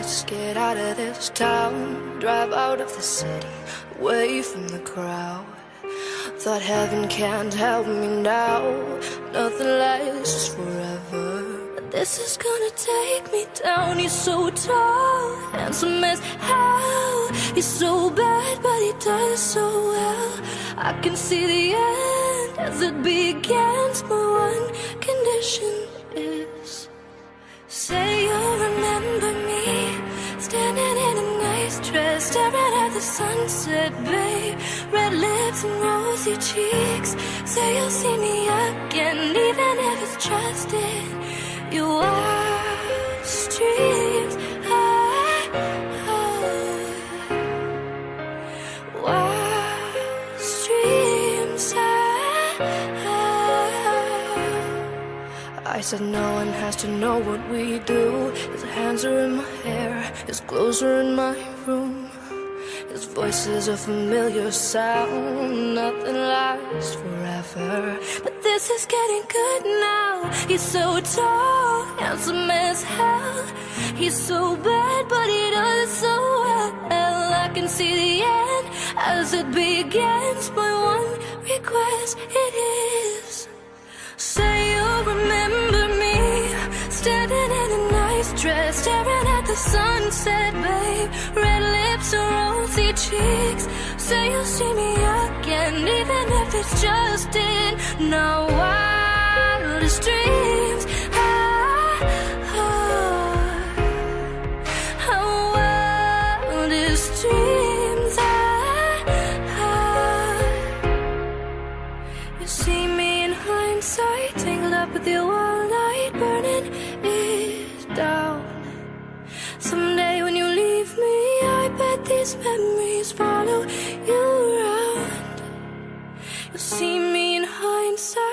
Just get out of this town, drive out of the city, away from the crowd. Thought heaven can't help me now, nothing lasts forever. But this is gonna take me down. He's so tall, handsome as hell. He's so bad, but he does so well. I can see the end as it begins. My one condition is, say you'll remember me, standing in a nice dress, staring at the sunset, babe. Red lips and rosy cheeks. Say you'll see me again, even if it's just in your wildest dreams. Wildest dreams. I said no one has to know what we do. His hands are in my hair, his clothes are in my room. His voice is a familiar sound, nothing lasts forever. But this is getting good now. He's so tall, handsome as hell. He's so bad, but he does so well. I can see the end as it begins. My one request it is, say you'll remember me, standing in a nice dress, staring at the sunset, babe. Red lips and rosy cheeks. Say you'll see me again, even if it's just in our wildest dreams. Our wildest dreams. You see me in hindsight, tangled up with you all night, burning it down. Someday when you leave me, I bet these memories follow you around. You'll see me in hindsight.